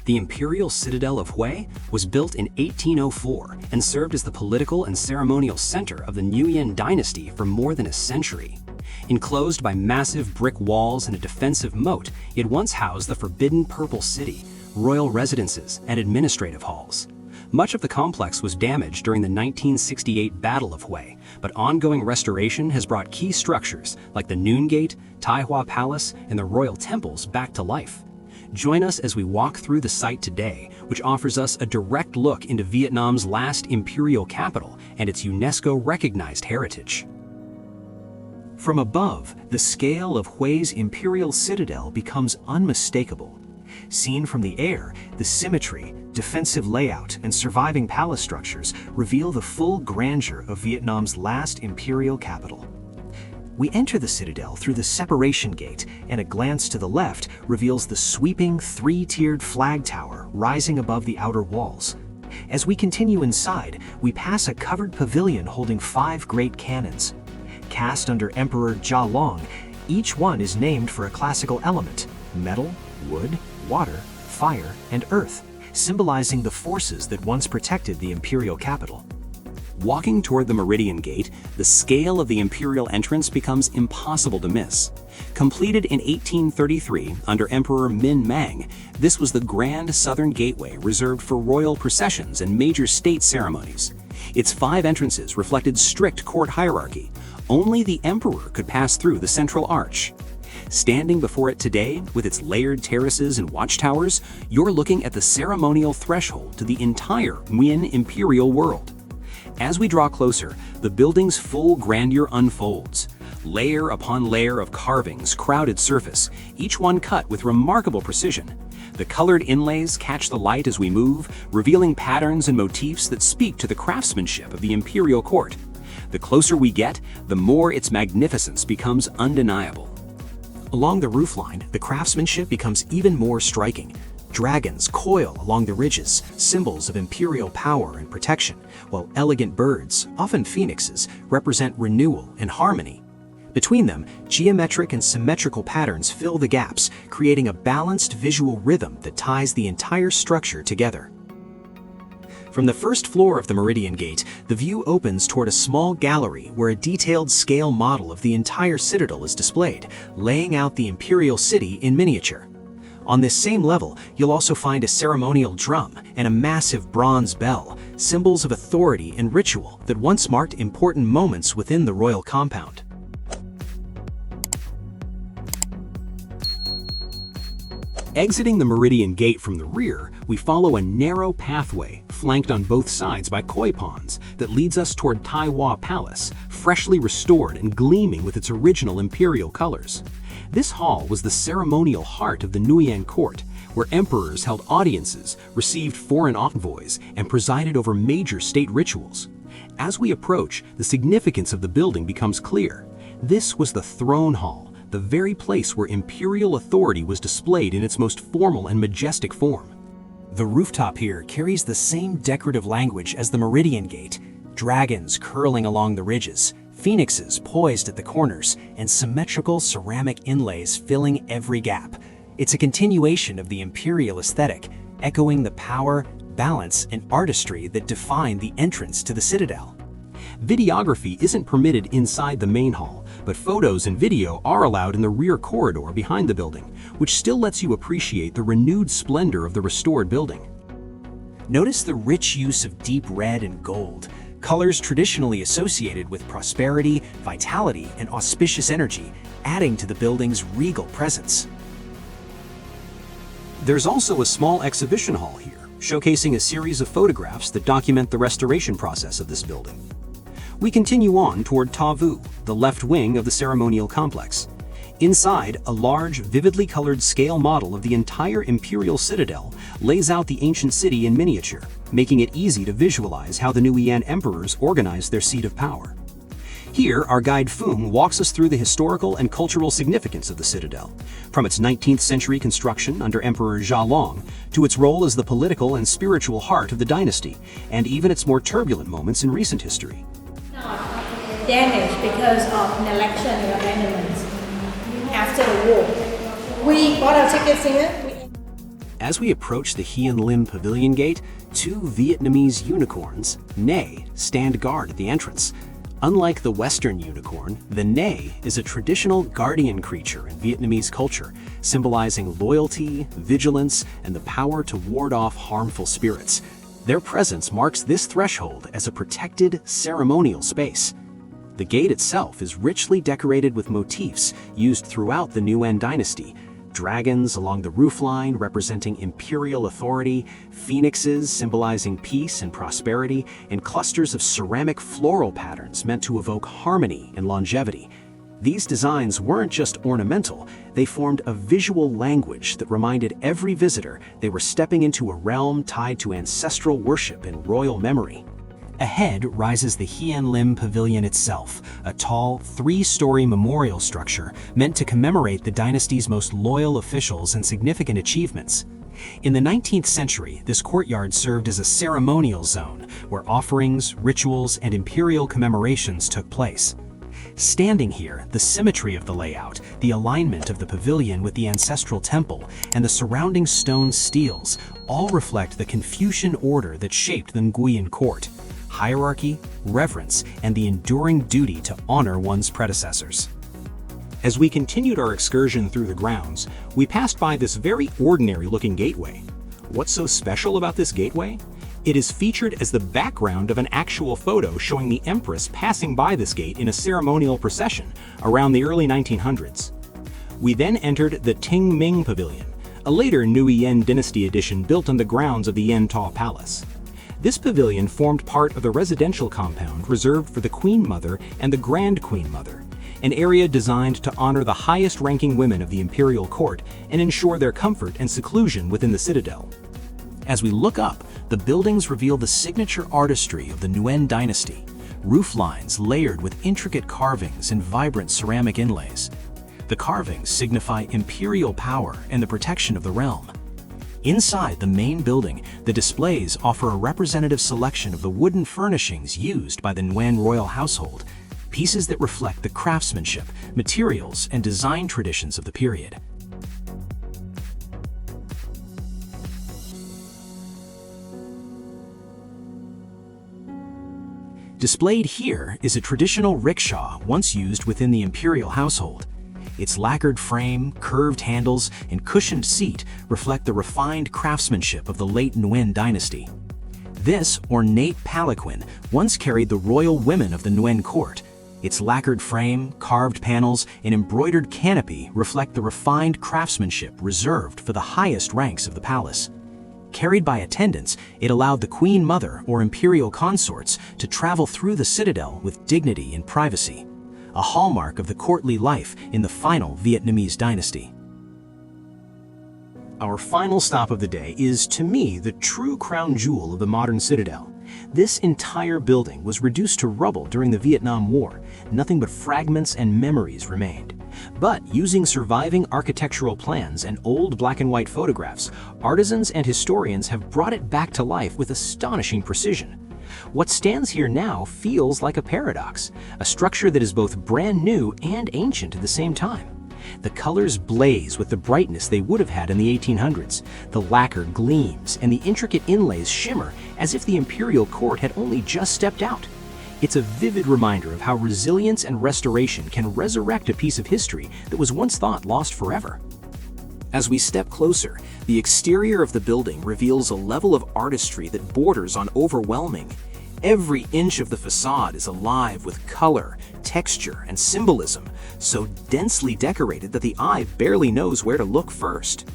The Imperial Citadel of Huế was built in 1804 and served as the political and ceremonial center of the Nguyễn Dynasty for more than a century. Enclosed by massive brick walls and a defensive moat, it once housed the forbidden Purple City, royal residences, and administrative halls. Much of the complex was damaged during the 1968 Battle of Huế, but ongoing restoration has brought key structures like the Nhơn Gate, Tai Hoa Palace, and the royal temples back to life. Join us as we walk through the site today, which offers us a direct look into Vietnam's last imperial capital and its UNESCO-recognized heritage. From above, the scale of Hué's imperial citadel becomes unmistakable. Seen from the air, the symmetry, defensive layout, and surviving palace structures reveal the full grandeur of Vietnam's last imperial capital. We enter the citadel through the separation gate, and a glance to the left reveals the sweeping three-tiered flag tower rising above the outer walls. As we continue inside, we pass a covered pavilion holding 5 great cannons. Cast under Emperor Gia Long, each one is named for a classical element: metal, wood, water, fire, and earth, symbolizing the forces that once protected the imperial capital. Walking toward the Meridian Gate, the scale of the imperial entrance becomes impossible to miss. Completed in 1833 under Emperor Minh Mang, this was the grand southern gateway reserved for royal processions and major state ceremonies. Its 5 entrances reflected strict court hierarchy. Only the emperor could pass through the central arch. Standing before it today, with its layered terraces and watchtowers, you're looking at the ceremonial threshold to the entire Nguyen imperial world. As we draw closer, the building's full grandeur unfolds. Layer upon layer of carvings crowd its surface, each one cut with remarkable precision. The colored inlays catch the light as we move, revealing patterns and motifs that speak to the craftsmanship of the imperial court. The closer we get, the more its magnificence becomes undeniable. Along the roofline, the craftsmanship becomes even more striking. Dragons coil along the ridges, symbols of imperial power and protection, while elegant birds, often phoenixes, represent renewal and harmony. Between them, geometric and symmetrical patterns fill the gaps, creating a balanced visual rhythm that ties the entire structure together. From the first floor of the Meridian Gate, the view opens toward a small gallery where a detailed scale model of the entire citadel is displayed, laying out the imperial city in miniature. On this same level, you'll also find a ceremonial drum and a massive bronze bell, symbols of authority and ritual that once marked important moments within the royal compound. Exiting the Meridian Gate from the rear, we follow a narrow pathway flanked on both sides by koi ponds that leads us toward Tai Hoa Palace, freshly restored and gleaming with its original imperial colors. This hall was the ceremonial heart of the Nguyen court, where emperors held audiences, received foreign envoys, and presided over major state rituals. As we approach, the significance of the building becomes clear. This was the throne hall, the very place where imperial authority was displayed in its most formal and majestic form. The rooftop here carries the same decorative language as the Meridian Gate: dragons curling along the ridges, phoenixes poised at the corners, and symmetrical ceramic inlays filling every gap. It's a continuation of the imperial aesthetic, echoing the power, balance, and artistry that define the entrance to the citadel. Videography isn't permitted inside the main hall, but photos and video are allowed in the rear corridor behind the building, which still lets you appreciate the renewed splendor of the restored building. Notice the rich use of deep red and gold, colors traditionally associated with prosperity, vitality, and auspicious energy, adding to the building's regal presence. There's also a small exhibition hall here, showcasing a series of photographs that document the restoration process of this building. We continue on toward Ta Vu, the left wing of the ceremonial complex. Inside, a large, vividly colored scale model of the entire imperial citadel lays out the ancient city in miniature, making it easy to visualize how the Nguyen emperors organized their seat of power. Here, our guide Phung walks us through the historical and cultural significance of the citadel, from its 19th century construction under Emperor Gia Long to its role as the political and spiritual heart of the dynasty, and even its more turbulent moments in recent history. Damaged because of an election or amendments after the war. We bought our tickets here. As we approach the Hiển Lim Pavilion Gate, two Vietnamese unicorns, Nai, stand guard at the entrance. Unlike the Western unicorn, the Nai is a traditional guardian creature in Vietnamese culture, symbolizing loyalty, vigilance, and the power to ward off harmful spirits. Their presence marks this threshold as a protected, ceremonial space. The gate itself is richly decorated with motifs used throughout the Nguyen dynasty. Dragons along the roofline representing imperial authority, phoenixes symbolizing peace and prosperity, and clusters of ceramic floral patterns meant to evoke harmony and longevity. These designs weren't just ornamental, they formed a visual language that reminded every visitor they were stepping into a realm tied to ancestral worship and royal memory. Ahead rises the Hiển Lim Pavilion itself, a tall, three-story memorial structure meant to commemorate the dynasty's most loyal officials and significant achievements. In the 19th century, this courtyard served as a ceremonial zone where offerings, rituals, and imperial commemorations took place. Standing here, the symmetry of the layout, the alignment of the pavilion with the ancestral temple, and the surrounding stone steles all reflect the Confucian order that shaped the Nguyen court. Hierarchy, reverence, and the enduring duty to honor one's predecessors. As we continued our excursion through the grounds, we passed by this very ordinary-looking gateway. What's so special about this gateway? It is featured as the background of an actual photo showing the Empress passing by this gate in a ceremonial procession around the early 1900s. We then entered the Ting Ming Pavilion, a later Nguyen Dynasty addition built on the grounds of the Yen Ta Palace. This pavilion formed part of the residential compound reserved for the Queen Mother and the Grand Queen Mother, an area designed to honor the highest-ranking women of the imperial court and ensure their comfort and seclusion within the citadel. As we look up, the buildings reveal the signature artistry of the Nguyen dynasty, roof lines layered with intricate carvings and vibrant ceramic inlays. The carvings signify imperial power and the protection of the realm. Inside the main building, the displays offer a representative selection of the wooden furnishings used by the Nguyen royal household, pieces that reflect the craftsmanship, materials, and design traditions of the period. Displayed here is a traditional rickshaw once used within the imperial household. Its lacquered frame, curved handles, and cushioned seat reflect the refined craftsmanship of the late Nguyen dynasty. This ornate palanquin once carried the royal women of the Nguyen court. Its lacquered frame, carved panels, and embroidered canopy reflect the refined craftsmanship reserved for the highest ranks of the palace. Carried by attendants, it allowed the Queen Mother or imperial consorts to travel through the citadel with dignity and privacy, a hallmark of the courtly life in the final Vietnamese dynasty. Our final stop of the day is, to me, the true crown jewel of the modern citadel. This entire building was reduced to rubble during the Vietnam War. Nothing but fragments and memories remained. But using surviving architectural plans and old black and white photographs, artisans and historians have brought it back to life with astonishing precision. What stands here now feels like a paradox, a structure that is both brand new and ancient at the same time. The colors blaze with the brightness they would have had in the 1800s. The lacquer gleams and the intricate inlays shimmer as if the imperial court had only just stepped out. It's a vivid reminder of how resilience and restoration can resurrect a piece of history that was once thought lost forever. As we step closer, the exterior of the building reveals a level of artistry that borders on overwhelming. Every inch of the facade is alive with color, texture, and symbolism, so densely decorated that the eye barely knows where to look first.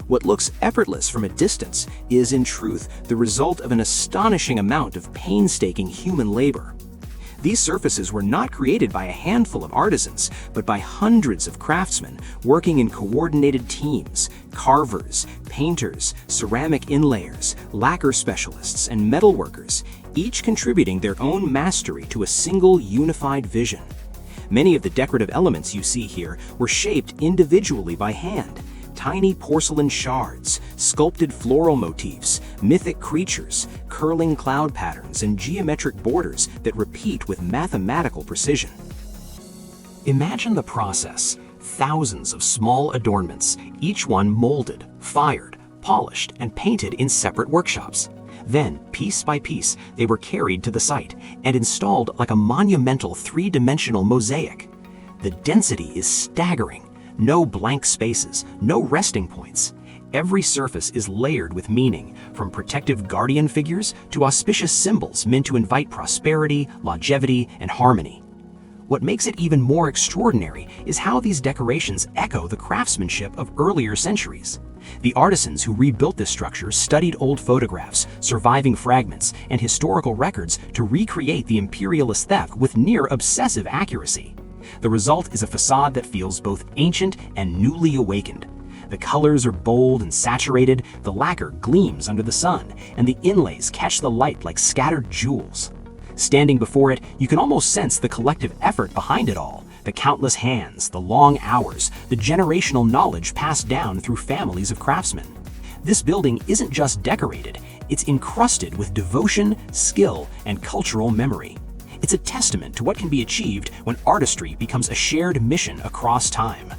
What looks effortless from a distance is, in truth, the result of an astonishing amount of painstaking human labor. These surfaces were not created by a handful of artisans, but by hundreds of craftsmen working in coordinated teams: carvers, painters, ceramic inlayers, lacquer specialists, and metalworkers, each contributing their own mastery to a single unified vision. Many of the decorative elements you see here were shaped individually by hand. Tiny porcelain shards, sculpted floral motifs, mythic creatures, curling cloud patterns, and geometric borders that repeat with mathematical precision. Imagine the process: thousands of small adornments, each one molded, fired, polished and painted in separate workshops. Then, piece by piece, they were carried to the site and installed like a monumental three-dimensional mosaic. The density is staggering. No blank spaces, no resting points. Every surface is layered with meaning, from protective guardian figures to auspicious symbols meant to invite prosperity, longevity, and harmony. What makes it even more extraordinary is how these decorations echo the craftsmanship of earlier centuries. The artisans who rebuilt this structure studied old photographs, surviving fragments, and historical records to recreate the imperial aesthetic with near obsessive accuracy. The result is a facade that feels both ancient and newly awakened. The colors are bold and saturated, the lacquer gleams under the sun, and the inlays catch the light like scattered jewels. Standing before it, you can almost sense the collective effort behind it all. The countless hands, the long hours, the generational knowledge passed down through families of craftsmen. This building isn't just decorated, it's encrusted with devotion, skill, and cultural memory. It's a testament to what can be achieved when artistry becomes a shared mission across time.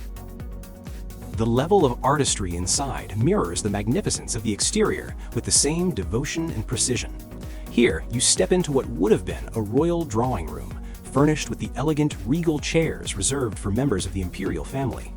The level of artistry inside mirrors the magnificence of the exterior with the same devotion and precision. Here, you step into what would have been a royal drawing room, furnished with the elegant, regal chairs reserved for members of the imperial family.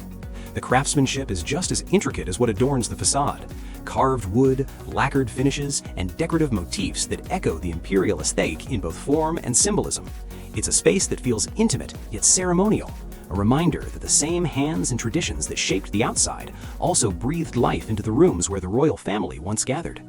The craftsmanship is just as intricate as what adorns the facade. Carved wood, lacquered finishes, and decorative motifs that echo the imperial aesthetic in both form and symbolism. It's a space that feels intimate yet ceremonial, a reminder that the same hands and traditions that shaped the outside also breathed life into the rooms where the royal family once gathered.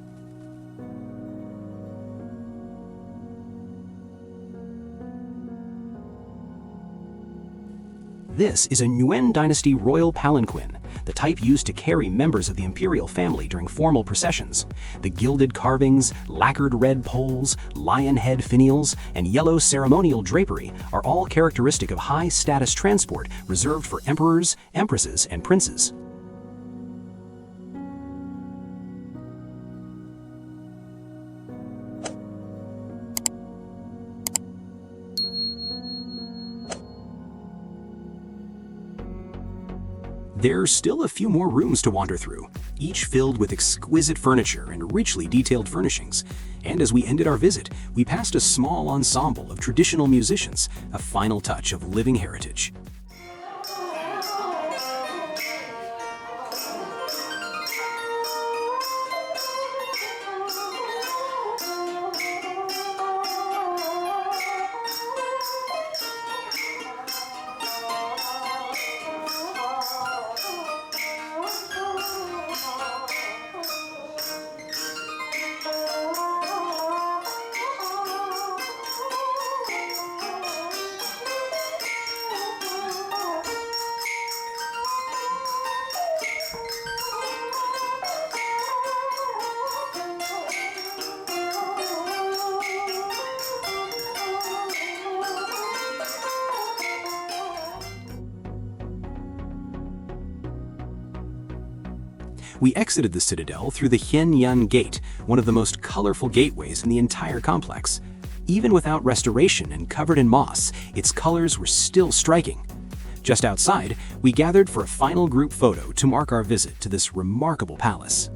This is a Nguyen Dynasty royal palanquin, the type used to carry members of the imperial family during formal processions. The gilded carvings, lacquered red poles, lion head finials, and yellow ceremonial drapery are all characteristic of high-status transport reserved for emperors, empresses, and princes. There's still a few more rooms to wander through, each filled with exquisite furniture and richly detailed furnishings. And as we ended our visit, we passed a small ensemble of traditional musicians, a final touch of living heritage. We exited the citadel through the Hiển Nhơn Gate, one of the most colorful gateways in the entire complex. Even without restoration and covered in moss, its colors were still striking. Just outside, we gathered for a final group photo to mark our visit to this remarkable palace.